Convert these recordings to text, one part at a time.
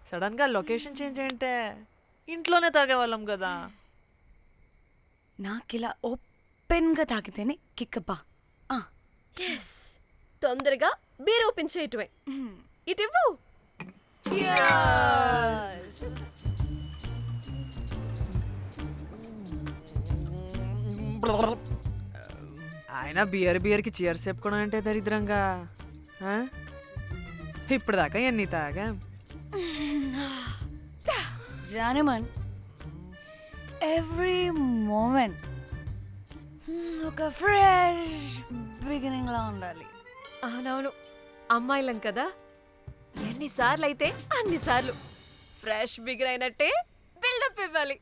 సడన్గా location change అంటే ఇంట్లోనే తాగేవాళ్ళం కదా. నాకిలా ఓపెన్గా తాగితేనే కిక్కబ్బా. ఎస్, తొందరగా బీర్ ఓపెన్ చేయటమే. ఇటు ఇవ్వు. ఆయన బియర్కి చీర్స్ చెప్పుకోవడం అంటే దరిద్రంగా. ఇప్పుడు దాకా ఎన్ని తాగా. జానమన్, ఎవ్రీ మూమెంట్ ఒక ఫ్రెష్ బిగినింగ్ లా ఉండాలి. అవునవును, అమ్మాయిలం కదా, ఎన్నిసార్లు అయితే అన్నిసార్లు ఫ్రెష్ బిగిన్ అయినట్టే బిల్డప్ ఇవ్వాలి.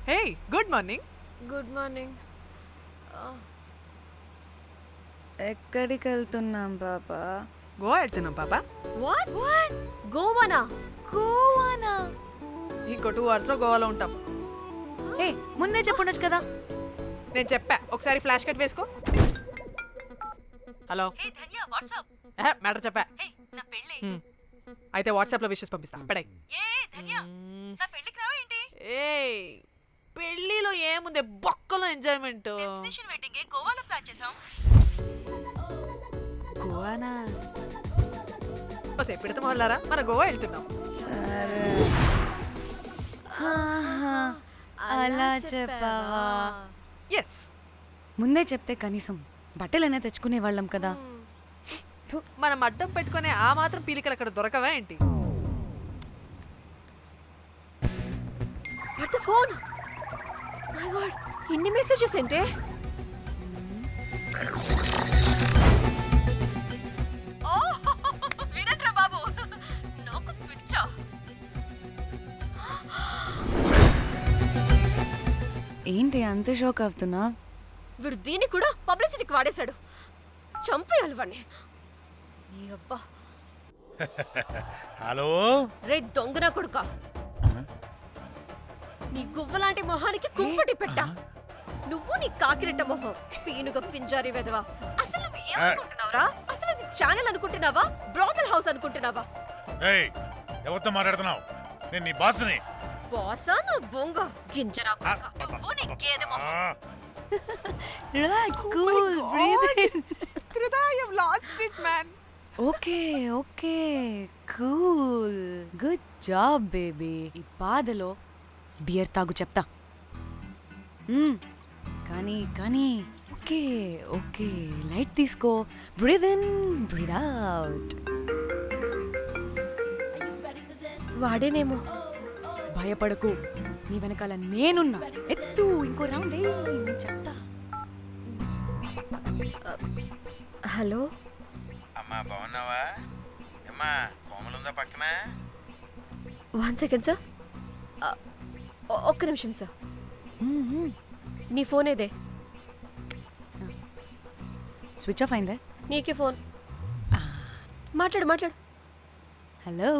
హే, గుడ్ మార్నింగ్. Good morning. ఎక్కడికి వెళ్తున్నాం పాపా? గోవా వెళ్తున్నాం పాపా. వాట్? గోవానా? గోవానా? ఇంకో 2 hours లో గోవాలో ఉంటాం. ఏ ముందే చెప్పుండొచ్చు కదా. నేను చెప్పా, ఒకసారి ఫ్లాష్ కట్ వేసుకో. హలో, మ్యాటర్ చెప్పా. అయితే వాట్సాప్ లో విషెస్ పంపిస్తా. పడాయి. ఏ పెళ్ళిలో ఏముంది, బొక్కలో ఎంజాయ్మెంట్. గోవానా? పెడతాం వాళ్ళారా, మన గోవా వెళ్తున్నాం. సరే, అలా చెప్పావా? ఎస్, ముందే చెప్తే కనీసం బట్టలైనా తెచ్చుకునే వాళ్ళం కదా. మనం అడ్డం పెట్టుకునే ఆ మాత్రం పీలికలు అక్కడ దొరకవా ఏంటి? ఫోన్. మై గాడ్, ఇన్ని మెసేజెస్ ఏంటే? వినట్రా బాబు, నాకు పిచ్చా. ఏంటి అంత షాక్ అవుతున్నా? వీడు దీన్ని కూడా పబ్లిసిటీకి వాడేశాడు. చంపేయాలి వాడిని. నీ అబ్బా. హలో రే దొంగన కొడుకా, నీ గువ్వలాంటి మొహానికి కుంపటి పెట్టా. నువ్వు నీ కాకిరెట్ట మొహం, పీనుగ పింజారి వెదవా. అసలు నువ్వు ఏమనుకుంటున్నావురా? అసలు ఇది ఛానల్ అనుకుంటున్నావా, బ్రోకల్ హౌస్ అనుకుంటున్నావా? ఏయ్, ఎవరితో మాట్లాడుతున్నావు? నేను నీ బాస్ని. బాసా నా బొంగ గింజరా కొడుకా. నువ్వు నీ గేదె మొహం. Relax, cool, breathe in. I have lost it, man. Okay okay, cool, good job baby. ఈ బాధలో బియర్ తాగు చెప్తా. కానీ కానీ ఓకే ఓకే, లైట్ తీసుకో. Breathe in, breathe out. వాడేనేమో. భయపడకు, నీ వెనకాల నేనున్నా. ఎత్తు, ఇంకో రౌండ్ నేను చెప్తా. హలో అమ్మా, బాగున్నావా? అమ్మా, కోమలుందా పక్కన? 1 second సార్. ఒక్క నిమిషం సార్. నీ ఫోన్ ఏదే? స్విచ్ ఆఫ్ అయిందే. నీకే ఫోన్. మాట్లాడు మాట్లాడు. హలో,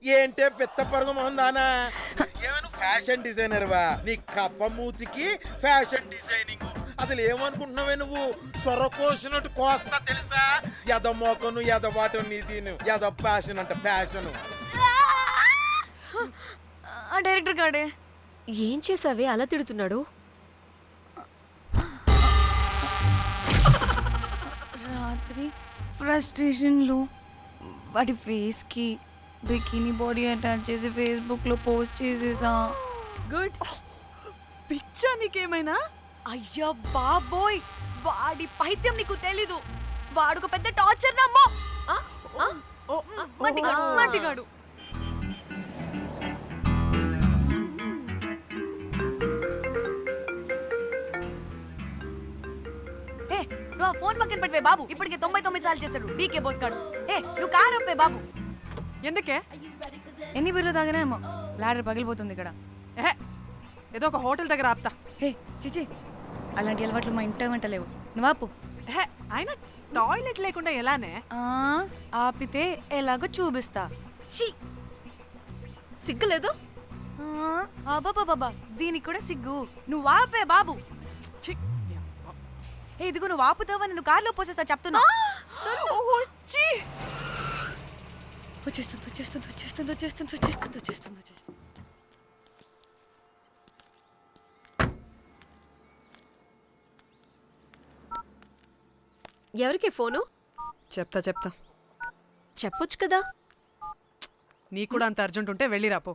ఏంటే పెద్ద పరుగు మొహందానా? ఏమైనా ఫ్యాషన్ డిజైనర్ వా? నీ కప్ప మూతికి ఫ్యాషన్ డిజైనింగ్. అసలు ఏమనుకుంటున్నావే నువ్వు? సొర కోసినట్టు కోస్తా తెలుసా? ఎద మోకను, ఎద వాటం, నీ తీను, ఎద ఫ్యాషన్ అంట ఫ్యాషన్. ఆ డైరెక్టర్ గాడే. ఏం చేసావే అలా తిడుతున్నాడు? రాత్రి ఫ్రస్ట్రేషన్లో వాడి ఫేస్కి బికినీ బాడీ అటాచ్ చేసి ఫేస్బుక్లో పోస్ట్ చేసేసా. గుడ్. పిచ్చా నీకేమైనా? అయ్యా బాబోయ్, వాడి పైత్యం నీకు తెలీదు. వాడుక పెద్ద టార్చర్ నమ్మో. మట్టిగాడు. నువ్వు ఆ ఫోన్ పక్కన పెట్టవే బాబు. ఇప్పటికే 99 సార్లు చేశాడు డీకే బోస్ గాడు. నువ్వు కార్ అప్పే బాబు. ఎందుకే? ఎన్ని బిర్లు తాగినాయేమో, లాడర్ పగిలిపోతుంది ఇక్కడ. ఏదో ఒక హోటల్ దగ్గర ఆపుతా. చిచి, అలాంటి అలవాట్లు మా ఇంట వెంట లేవు. నువ్వు ఆపు. ఆయన టాయిలెట్ లేకుండా ఎలానే? ఆపితే ఎలాగో చూపిస్తా. ఛీ, సిగ్గులేదు? బాబా దీనికి కూడా సిగ్గు. నువ్వు ఆపే బాబు. ఛీ, నీ అబ్బా. ఏ ఇదిగో నువ్వు ఆపుతావా నేను కార్లో పోసేస్తా చెప్తున్నా. వచ్చేస్తుంది. ఎవరికి ఫోను? చెప్తా చెప్పొచ్చు కదా. నీ కూడా అంత అర్జెంట్ ఉంటే వెళ్ళి రాపో.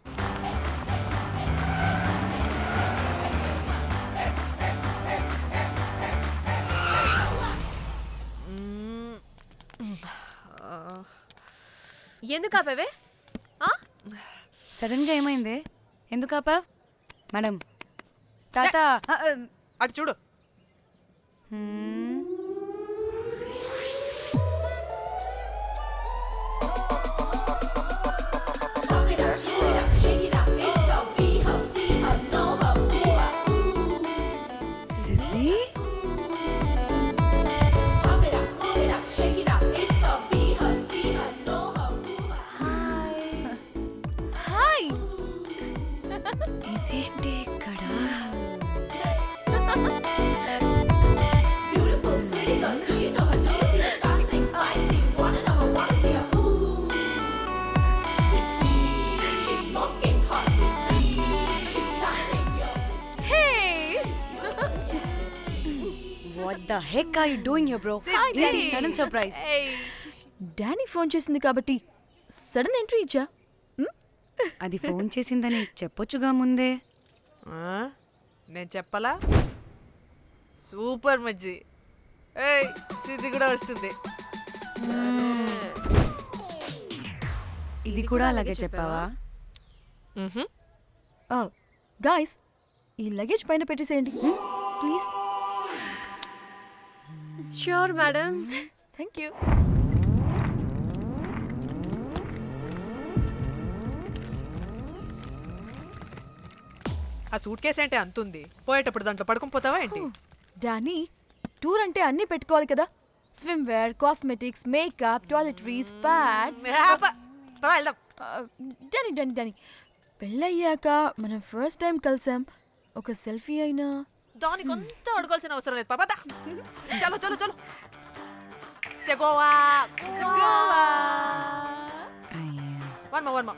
ఎందుకు ఆపేవే? సడన్ గా ఏమైంది? ఎందుకు ఆపా? మేడం తాత అటు చూడు. ఇదేంటి ఇక్కడ? What the heck are you doing here, bro? ఏంటి సడన్ సర్ప్రైజ్? డానీ ఫోన్ చేసింది కాబట్టి సడన్ ఎంట్రీ ఇచ్చా. అది ఫోన్ చేసిందని చెప్పొచ్చుగా ముందే. నేను చెప్పలా? సూపర్ మజ్జి. ఏయ్ సిద్ధి కూడా వస్తుంది. ఇది కూడా అలాగే చెప్పావా? గాయ్స్ ఈ లగేజ్ పైన పెట్టేసేయండి please. Sure madam. Thank you. ఆ సూట్ కేసు అంటే అంతుంది. పోయేటప్పుడు దాంట్లో పడుకుని పోతావా ఏంటి? డానీ టూర్ అంటే అన్నీ పెట్టుకోవాలి కదా. Swimwear, cosmetics, makeup, toiletries, pads. పదా వెళ్దాం. డానీ పెళ్ళయ్యాక మనం ఫస్ట్ టైం కలిసాం. ఒక సెల్ఫీ అయినా దానికి అంతా అడగాల్సిన అవసరం లేదు పాపా. చలో చలో చలో. గోవా వర్మ.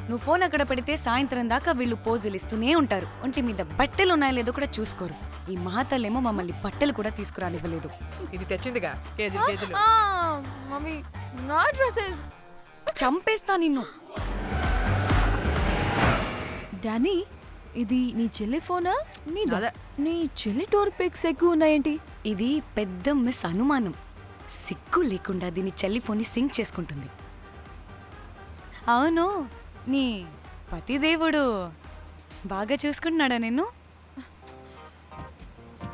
నువ్వు ఫోన్ అక్కడ పెడితే సాయంత్రం దాకా వీళ్ళు పోజులు ఇస్తూనే ఉంటారు. ఒంటి మీద బట్టలు ఉన్నాయో లేదో కూడా చూసుకోరు. ఈ మహాతల్లేమో మమ్మల్ని బట్టలు కూడా తీసుకురానివ్వలేదు. ఇది తెచ్చిందిగా కేజీలు. మమ్మీ నా డ్రెస్సెస్. చంపేస్తా నిన్ను. డానీ ఇది నీ చెల్లి ఫోనా? అదే. నీ చెల్లి టూర్ పిక్స్ ఎక్కువ ఉన్నాయేంటి? ఇది పెద్ద మిస్ అనుమానం. సిగ్గు లేకుండా దీని చెల్లి ఫోన్ని సింక్ చేసుకుంటుంది. అవును, నీ పతిదేవుడు బాగా చూసుకుంటున్నాడా నిన్ను?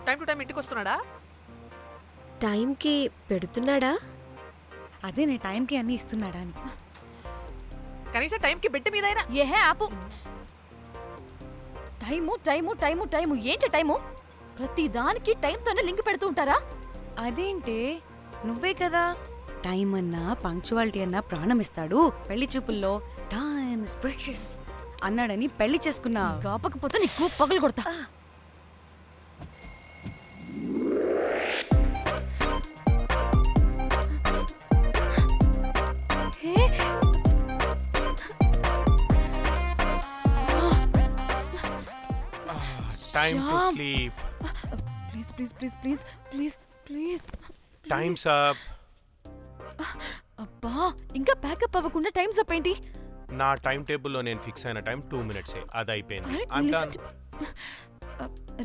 టైం టు టైం ఇంటికి వస్తున్నాడా? టైంకి పెడుతున్నాడా? అదే నీ టైంకి అన్నీ ఇస్తున్నాడా అని. కనీసం టైంకి బెట్టి మీదైనా. ఏహే ఆపు. టైము ఏంటి టైము? ప్రతి దానికి టైంతోనే లింక్ పెడుతూ ఉంటారా? అదేంటే నువ్వే కదా టైం అన్నా పంక్చువాలిటీ అన్నా ప్రాణం ఇస్తాడు, పెళ్లి చూపుల్లో టైమ్ ఇస్ ప్రెషియస్ అన్నాడని పెళ్లి చేసుకున్నా. కాపకపోతే నీకు పగలు కొడతా. Time to sleep. Please. Time's up. అబ్బా ఇంకా ప్యాకప్ అవ్వకుండా టైమ్స్ అప్ ఏంటి? నా టైం టేబుల్లో నేను ఫిక్స్ అయిన టైం 2 minutes. అది అయిపోయింది. I'm done.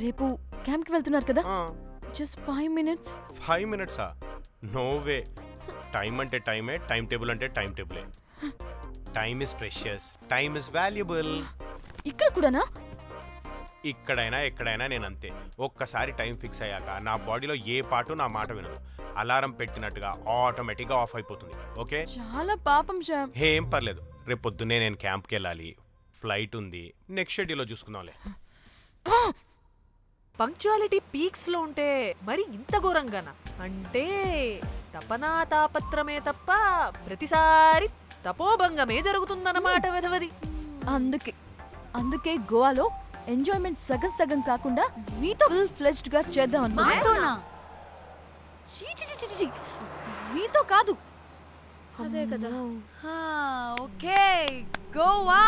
రేపు క్యాంప్కి వెళ్తున్నారు కదా? Just 5 minutes. 5 minutes? No way. Time అంటే టైమే, టైం టేబుల్ అంటే టైం టేబులే. Time is precious, time is valuable. ఇక్కడ కూడానా? ఇక్కడైనా ఎక్కడైనా నేను అంతే. ఒక్కసారి టైం ఫిక్స్ అయ్యాక నా బాడీలో ఏ పాటు నా మాట వినదు. అలారం పెట్టినట్టుగా ఆటోమేటిక్గా ఆఫ్ అయిపోతుంది. ఓకే, చాలా పాపం శ్యామ్. ఏం పర్లేదు. రేపు పొద్దున్నే నేను క్యాంప్కి వెళ్ళాలి, ఫ్లైట్ ఉంది. నెక్స్ట్ షెడ్యూల్లో చూసుకుందాంలే. పంక్చువాలిటీ పీక్స్ లో ఉంటే మరి ఇంత ఘోరంగానా? అంటే తపనా తాపత్రమే తప్ప ప్రతిసారి తపోభంగమే జరుగుతుందన్నమాట వెధవది. అందుకే గోవాలో ఎంజాయ్మెంట్ సగం సగం కాకుండా మీతో ఫుల్ ఫ్లెజ్డ్ గా చేద్దాం అనుకున్నా. మాతోనా? చీ చీ చీ చీ చీ. మీతో కాదు. అదే కదా. Okay Goa.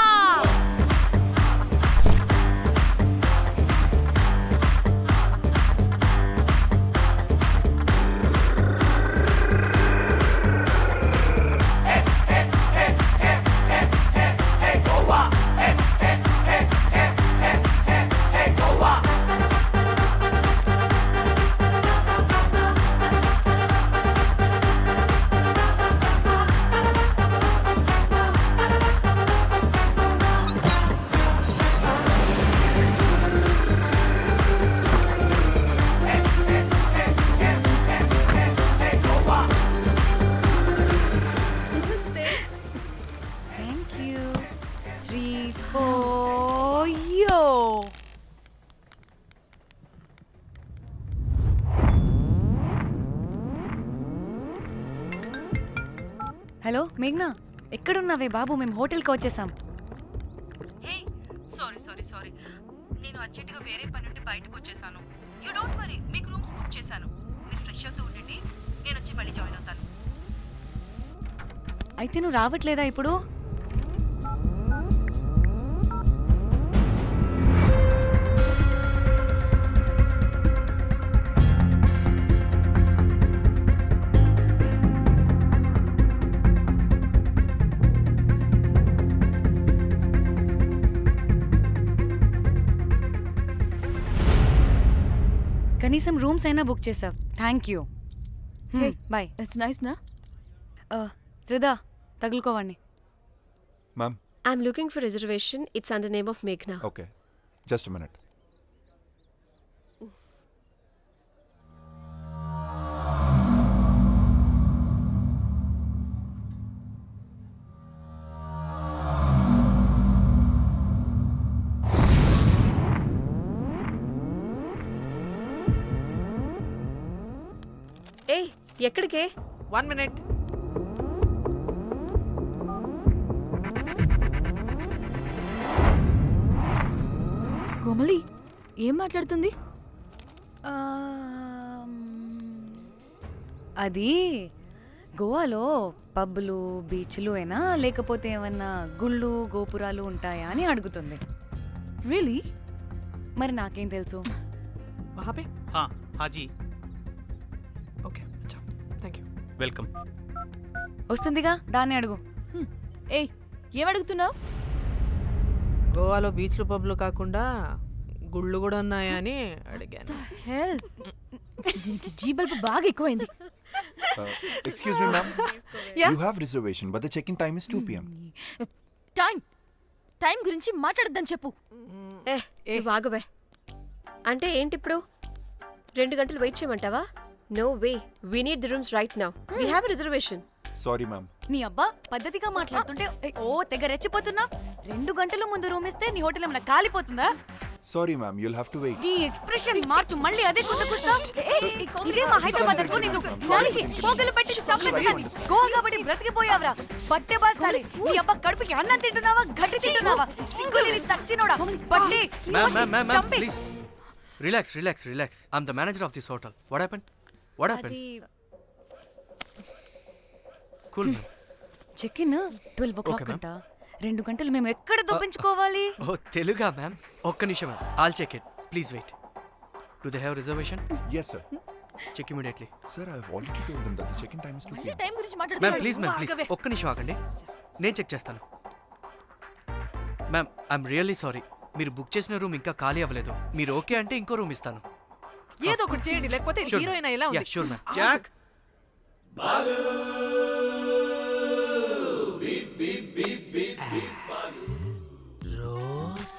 Thank you. 3, 4, yo. Hello మేఘ్నా, ఎక్కడున్నావే బాబు? మేము హోటల్కి వచ్చేసాం. సారీ నేను అర్జెంటుగా వేరే పని నుండి బయటకు వచ్చేసాను. యూ డోంట్ వరీ, మీకు రూమ్స్ బుక్ చేశాను. మీరు ఫ్రెష్ అవుతూ ఉండండి, నేను వచ్చి మళ్ళీ జాయిన్ అవుతాను. అయితే నువ్వు రావట్లేదా ఇప్పుడు? కనీసం రూమ్స్ అయినా బుక్ చేసావు. Thank you. Hey. Bye. It's nice నా. త్రిదా, తగులుకోవండి. Ma'am, I'm looking for reservation. It's under name of Meghna. okay. Just a minute. ఏయ్, ఎక్కడికే? 1 minute. కోమలి ఏం మాట్లాడుతుంది? అది గోవాలో పబ్బులు బీచ్లు అయినా లేకపోతే ఏమన్నా గుళ్ళు గోపురాలు ఉంటాయా అని అడుగుతుంది. రియలీ? మరి నాకేం తెలుసు? वहाँ पे? हाँ हाँ जी ओके, अच्छा, थैंक यू. वेलकम. వస్తుందిగా, దాన్ని అడుగు. ఏయ్ ఏం అడుగుతున్నావు? గోవాలో బీచ్లు పబ్లు కాకుండా గుళ్ళు కూడా ఉన్నాయా అని అడిగాను. హెల్ దీనికి జీబల్బు బాగా ఎక్కువైంది. Excuse me, ma'am. Yeah? You have reservation, but the check-in time is 2 p.m. Time గురించి మాట్లాడద్దని చెప్పు. నువ్వు ఆగవే. అంటే ఏంటి ఇప్పుడు? 2 గంటలు వెయిట్ చేయమంటావా? No way, we need the rooms right now. We have a reservation. Sorry, ma'am. నీ అబ్బా పద్ధతిగా మాట్లాడుతుంటే ఓ తెగ రెచ్చిపోతున్నా. 2 గంటల ముందు రూమ్ ఇస్తే నీ హోటల్ ఏమైనా కాలిపోతుందా? Sorry, ma'am. You'll have to wait. నీ ఎక్స్ప్రెషన్ మార్చు, మళ్ళీ అదే కుసకుస్తా. ఇదే మా హైదరాబాద్ అనుకో. నేను నాలికి పోగలు పెట్టి చంపేస్తాను. గోవా కాబట్టి బ్రతికిపోయావరా బట్టే బాసాలి. నీ అబ్బా కడుపుకి అన్నం తింటున్నావా, గడ్డి తింటున్నావా? సింగులేని సచ్చినోడా బట్టే. Ma'am, చంపే. please. Relax. I'm the manager of this hotel. What happened? అది Cool, ma'am. Check in 12 o'clock Okay, ma'am. అంట. 2 గంటలు మేము ఎక్కడ దొప్పించుకోవాలి? Oh, Teluga, ma'am. ఒక్క నిమిషం, ma'am. I'll check it. Please wait. Do they have reservation? Yes, sir. Check immediately. Sir, I've already told them that the check-in time is 2 p.m. Time గురించి ma'am మాట్లాడుతున్నాడు. Please ఒక్క నిమిషం ఆగండి, నేను check చేస్తాను. Ma'am I'm really sorry, మీరు book చేసిన room ఇంకా ఖాళీ అవ్వలేదు. మీరు ఓకే అంటే ఇంకో రూమ్ ఇస్తాను. ఏదో ఒకటి చేయండి, లేకపోతే హీరోయిన్ ఎలా ఉంది? Sure ma'am. Jack Rose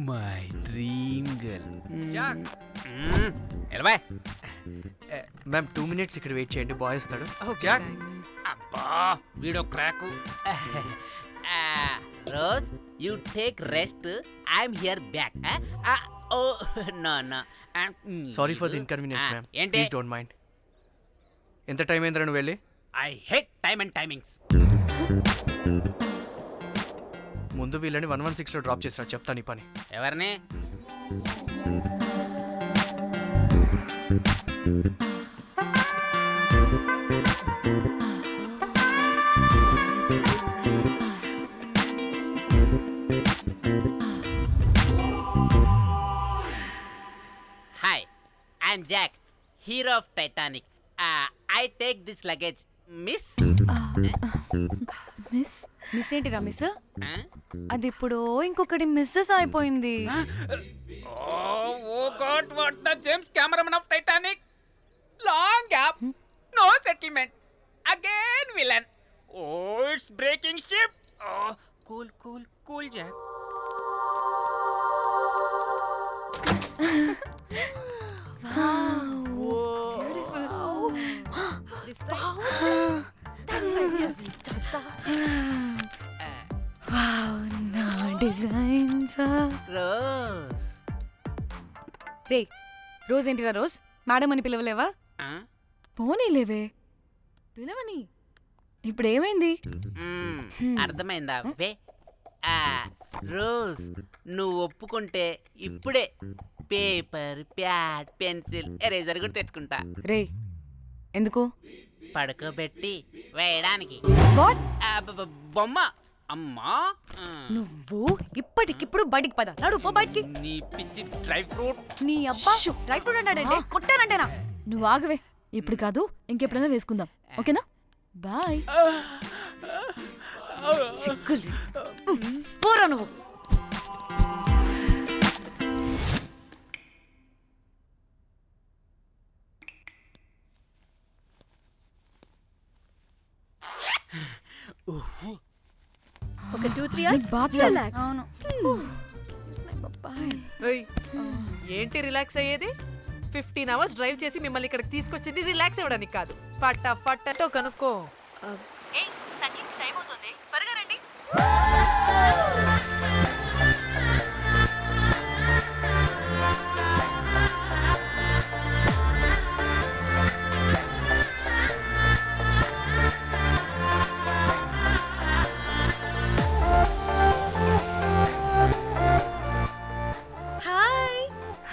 my dream girl. Jack ఎలవా మ్యామ్ 2 minutes ఇక్కడ వెయిట్ చేయండి, బాయ్ వస్తాడు. Okay, Jack thanks. అబ్బా వీడో crack. Rose you take rest, I'm here back. Oh no sorry for the inconvenience ma'am, ఏంటి please don't mind. ఎంత time అయిందిరా నువ్వు వెళ్ళి? I hate time and timings. ముందు వీళ్ళని 116లో డ్రాప్ చేసినా చెప్తాను ఈ పని. ఎవరిని? Hi, I'm Jack, hero of Titanic. I take this luggage, miss. Miss miss ఏంటిరా మిస్? Huh? అది ఇప్పుడు ఇంకొకటి మిస్సెస్ అయిపోయింది. Oh God, what the James Cameron of Titanic? Long gap, no settlement. Again villain. Oh, it's breaking ship. Oh, cool, Jack. నా designs. Rose. రే rose ఏంటిరా rose? Madam అని పిలవలేవా? Huh? పోనీలేవే పిలవని. ఇప్పుడు ఏమైంది? అర్థమైందా వే? రోజ్, నువ్వు ఒప్పుకుంటే ఇప్పుడే పేపర్, ప్యాడ్, పెన్సిల్, ఎరేజర్ కూడా తెచ్చుకుంటా. రే ఎందుకు? పడుకోబెట్టి వేయడానికి. వాట్? బొమ్మ. అమ్మా, నువ్వు ఇప్పటికిప్పుడు బయటికి పద. నడు పో బయటికి. నీ పిచ్చి డ్రై ఫ్రూట్. నీ అబ్బా డ్రై ఫ్రూట్ అన్నాడంటే కొట్టానంటేనా? నువ్వు ఆగవే. ఇప్పుడు కాదు ఇంకెప్పుడైనా వేసుకుందాం, ఓకేనా? బాయ్. సిగ్గులు పోరా నువ్వు. ఒక 2-3 hours బాత్ relax. అవును. ఏంటి రిలాక్స్ అయ్యేది? 15 hours డ్రైవ్ చేసి మిమ్మల్ని ఇక్కడికి తీసుకొచ్చింది రిలాక్స్ అవ్వడానికి కాదు. పట్టో కనుక్కో.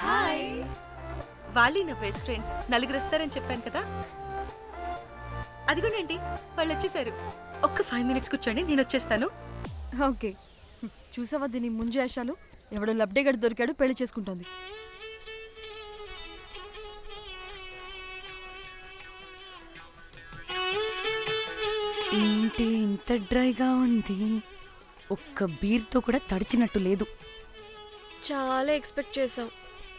హాయ్. వాళ్ళు నా బెస్ట్ ఫ్రెండ్స్. నలుగురు వస్తారని చెప్పాను కదా, అదిగోండి వాళ్ళు వచ్చేసారు. ఒక్క 5 minutes కూర్చోండి, నేను వచ్చేస్తాను. ఓకే. చూసావా దీని ముంజేషాలు? ఎవడో లబ్డేగడు దొరికాడు, పెళ్లి చేసుకుంటోంది. ఏంటి ఇంత డ్రైగా ఉంది? ఒక్క బీర్తో కూడా తడిచినట్టు లేదు. చాలా ఎక్స్పెక్ట్ చేసాం.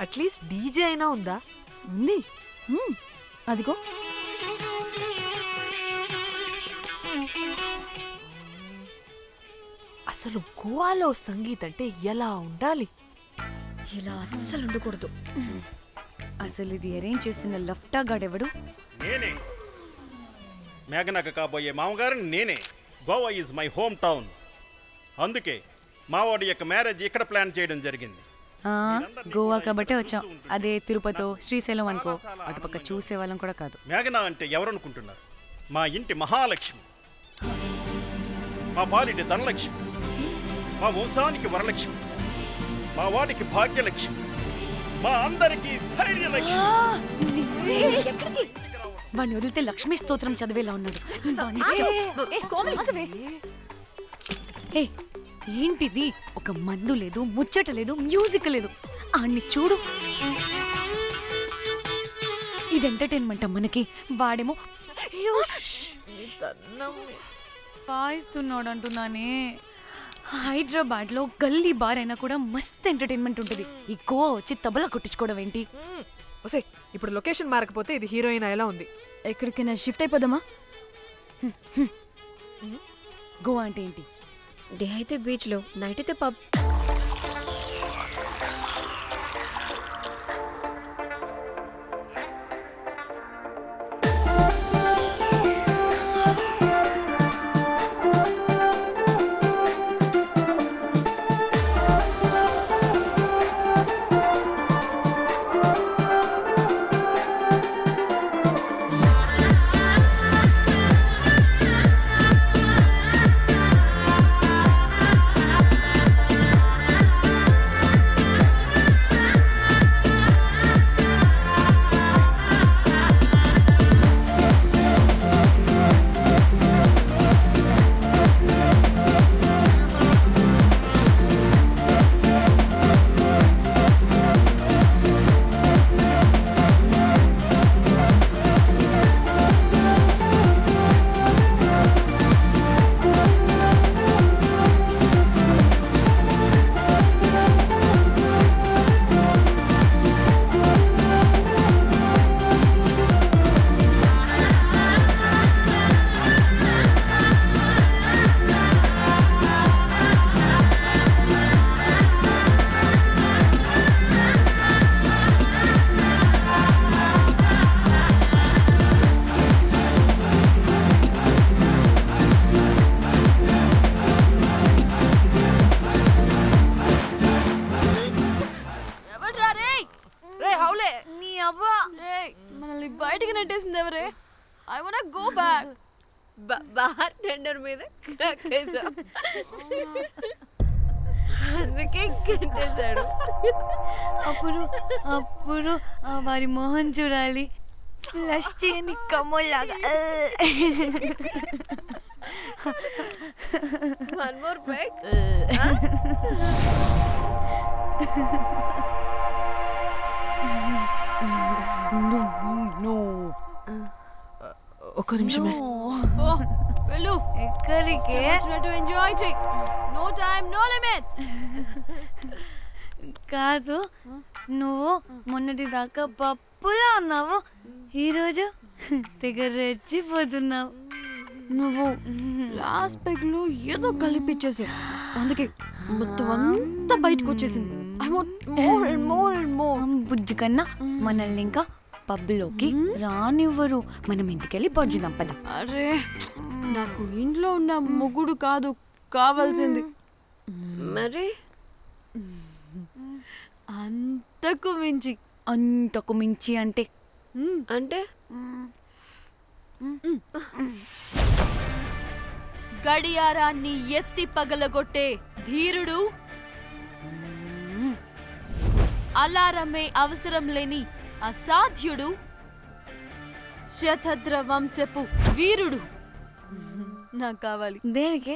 అట్లీస్ట్ డీజే అయినా ఉందా? ఉంది. అదిగో. అసలు గోవాలో సంగీత్ అంటే ఎలా ఉండాలి? ఇలా అస్సలు ఉండకూడదు. అసలు ఇది అరేంజ్ చేసిన లఫ్టా గాడెవడు? నేనే మేఘనకు కాబోయే మామగారిని నేనే. Goa is my home town. అందుకే మావాడి యొక్క మ్యారేజ్ ఇక్కడ ప్లాన్ చేయడం జరిగింది. గోవా కాబట్టే వచ్చాం. అదే తిరుపతో శ్రీశైలం అనుకో, అటుపక్క చూసేవాళ్ళం కూడా కాదు. మేఘన అంటే ఎవరనుకుంటున్నారు? మా ఇంటి మహాలక్ష్మి, మా పాలిటి ధనలక్ష్మి, మా వంశానికి వరలక్ష్మి, మా వాడికి భాగ్యలక్ష్మి, మా అందరికీ ధైర్యలక్ష్మి. వాడిని వదిలితే లక్ష్మీ స్తోత్రం చదివేలా ఉన్నాడు. ఏ ఏంటిది? ఒక మందు లేదు, ముచ్చట లేదు, మ్యూజిక్ లేదు. ఆన్ని చూడు. ఇది ఎంటర్టైన్మెంట్ మనకి. వాడేమో పాయిస్తున్నాడు అంటున్నానే. హైదరాబాద్లో గల్లీ బార్ అయినా కూడా మస్త్ ఎంటర్టైన్మెంట్ ఉంటుంది. ఈ గోవా వచ్చి తబలా కొట్టించుకోవడం ఏంటి? ఒసే, ఇప్పుడు లొకేషన్ మారకపోతే ఇది హీరోయిన్ ఎలా ఉంది? ఎక్కడికైనా షిఫ్ట్ అయిపోదామా? గోవా అంటే ఏంటి? డే అయితే బీచ్లో, నైట్ అయితే పబ్. గంటేసింది ఎవరే? I want go back. Bar tender మీద కక్కేసా, అందుకే గంటేశాడు. అప్పుడు అప్పుడు వారి మొహం చూడాలి, ఫ్లష్ చేయని కమ్మోలాగా. One more back. ఒక్క నిమిషమే. ఓ వెళ్ళు. ఎక్కడికే? ఎంజాయ్ చెయ్. No time no limits. కాదు, నువ్వు మొన్నటి దాకా పప్పులా ఉన్నావు, ఈరోజు తెగ రెచ్చిపోతున్నావు. నువ్వు లాస్ట్ పెగ్ లో ఏదో కలిపిచ్చేసావు, అందుకే మొత్తం అంతా బయటకు వచ్చేసింది. I want more and more and more. బుజ్జి కన్నా మనల్ని ఇంకా పబ్లోకి రానివ్వరు. మనం ఇంటికెళ్ళి పజ్జుదాం పద. అరే నాకు ఇంట్లో ఉన్న మొగుడు కాదు కావాల్సింది. మరి అంతకు మించి. అంతకు మించి అంటే అంటే గడియారాన్ని ఎత్తి పగలగొట్టే ధీరుడు, అలారమే అవసరం లేని అసాధ్యుడు, శతద్ర వంశపు వీరుడు నాకు కావాలి. దేనికి?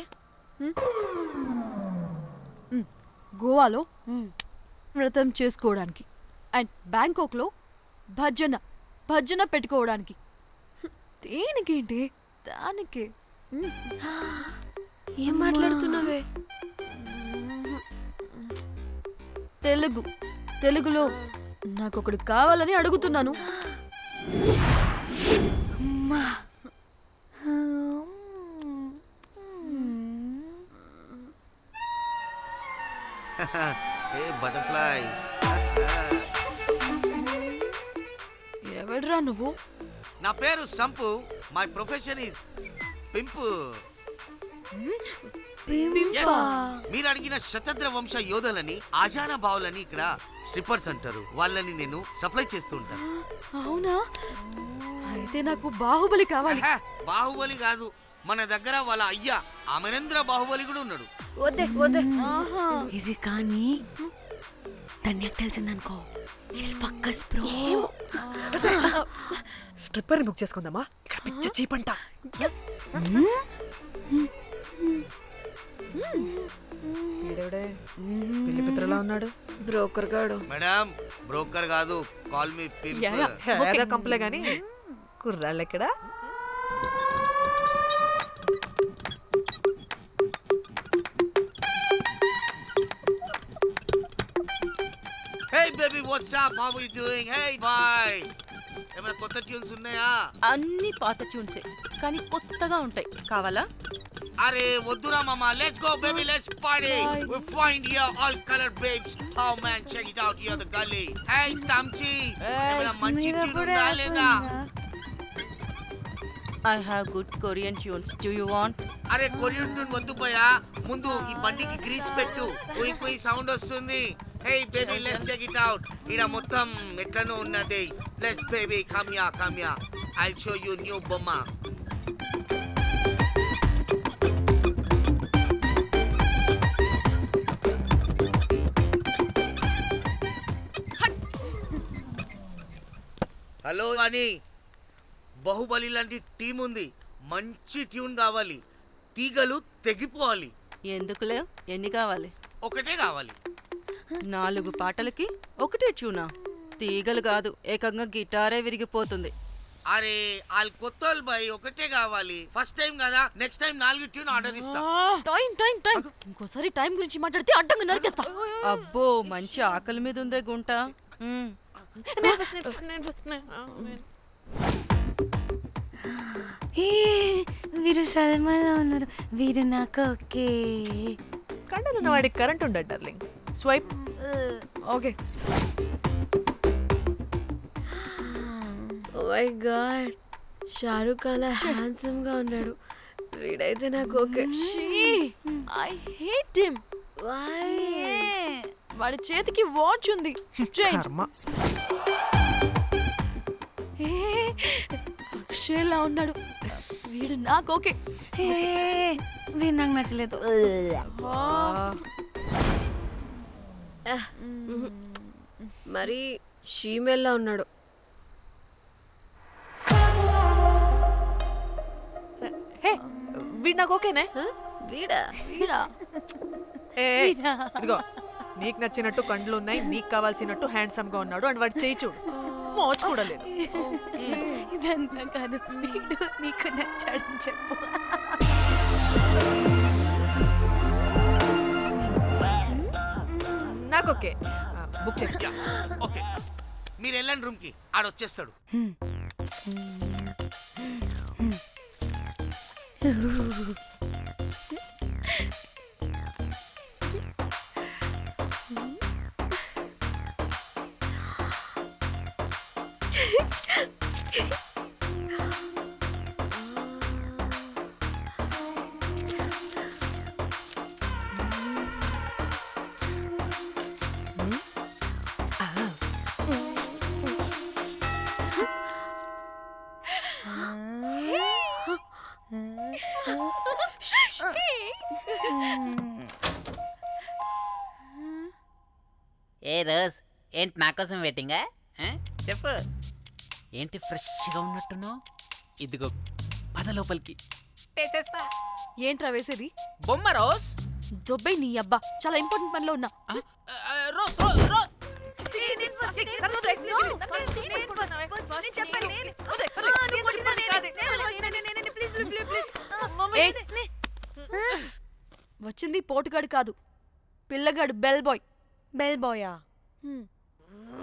గోవాలో వ్రతం చేసుకోవడానికి అండ్ బ్యాంకాక్లో భజన పెట్టుకోవడానికి. దేనికేంటి? దానికే. ఏం మాట్లాడుతున్నావే? తెలుగులో నాకొకడు కావాలని అడుగుతున్నాను. బటర్ఫ్లైస్. ఎవడ్రా నువ్వు? నా పేరు Sampu. My profession is pimp. మీరు అడిగిన శతద్ర వంశ యోధులని, ఆజానా బావులని ఇక్కడ స్ట్రిప్పర్స్ అంటారు. వాళ్ళని నేను సప్లై చేస్తూ ఉంటాను. అవునా? అయితే నాకు బాహుబలి కావాలి. బాహుబలి కాదు, మన దగ్గర వాళ్ళ అయ్యా అమరేంద్ర బాహుబలి కూడా ఉన్నాడు. వద్దే వద్దే. ఇది కానీ ధన్యకు తెలిసిందనుకో, స్ట్రిప్పర్ బుక్ చేసుకుందామా? ఇక్కడ పిచ్చ చీపంట. పెళ్లి పిత్రలా ఉన్నాడు. బ్రోకర్ గాడు. మేడం బ్రోకర్ కాదు, కాల్ మీ పింప్. కంపలే గాని కుర్రాళ్ళు ఎక్కడ? Hey baby, what's up? How are you doing? Hey bye. ఏమైనా కొత్త ట్యూన్స్ ఉన్నాయా? అన్ని పాత ట్యూన్సే, కానీ కొత్తగా ఉంటాయి. కావాలా? అరే వద్దురా మామ. Let's go baby, let's party. We find here all color babes. Oh man, check it out here the gully. Hey Tamchi, ఏమైనా మంచి ట్యూన్ ఉందా లేదా? I have good Korean tunes. Do you want? అరే కొరియన్ ట్యూన్ వద్దు పోయా, ముందు ఈ బండికి గ్రీస్ పెట్టు. కుయ్ కుయ్ సౌండ్ వస్తుంది. Hey baby, let's check it out. ఇడ మొత్తం ఎట్లనో ఉన్నది. Let's baby, come here. I'll show you new బొమ్మ. హలో అని బాహుబలి లాంటి టీం ఉంది. మంచి ట్యూన్ కావాలి, తీగలు తెగిపోవాలి. ఎందుకులే, ఎన్ని కావాలి? ఒకటే కావాలి. 4 పాటలకి ఒకటే ట్యూనా? తీగలు కాదు, ఏకంగా గిటారే విరిగిపోతుంది. అరే వాళ్ళు కొత్త వాళ్ళు బాయ్, ఒకటే కావాలి. ఫస్ట్ టైం కదా, నెక్స్ట్ టైం 4 ట్యూన్ ఆర్డర్ ఇస్తా. టైం ఇంకోసారి టైం గురించి మాట్లాడితే అడ్డంగా నరికేస్తా. అబ్బో, మంచి ఆకలి మీద ఉందే గుంట. వీరు సల్మాలో ఉన్నారు. వీరు నాకు ఓకే. కండలున్న వాడికి కరెంట్ ఉండదు darling. Swipe. Okay. Oh my god, Shahrukh అలా హ్యాండ్సమ్ గా ఉన్నాడు. వీడైతే నాకు okay. I hate him. Why? వాడి చేతికి వాచ్ ఉంది. చేంజ్. షేర్లా ఉన్నాడు. వీడు నాకు ఓకే. వీడు నాకు నచ్చలేదు. మరి షీమేల్లా ఉన్నాడు. హే వీడు నాకు ఓకేనే. వీడా వీడా ఏ ఇదిగో నీకు నచ్చినట్టు కండ్లు ఉన్నాయి, నీకు కావాల్సినట్టు హ్యాండ్సమ్ గా ఉన్నాడు అండ్ వాడు చేయి చూడు మోచు కూడా లేదు. ఇదంతా కాదు, వీడు నీకు నచ్చాడని చెప్పు. నాకు ఓకే. బుక్ చేయి. ఓకే మీరు వెళ్ళండి రూమ్ కి, ఆడొచ్చేస్తాడు. ఏ రోజ్, ఏంటి నా కోసం వెయిటింగా? చెప్పు, ఏంటి ఫ్రెష్గా ఉన్నట్టున్నావు? ఇదిగో పద లోపలికి వేసేస్తా. ఏంట్రా వేసేది? బొమ్మ రోజ్. దొబ్బై నీ అబ్బా, చాలా ఇంపార్టెంట్ పనిలో ఉన్నా. Rose rose rose. వచ్చింది పోటుగాడు కాదు, పిల్లగాడు బెల్ బాయ్. బెల్ బాయా?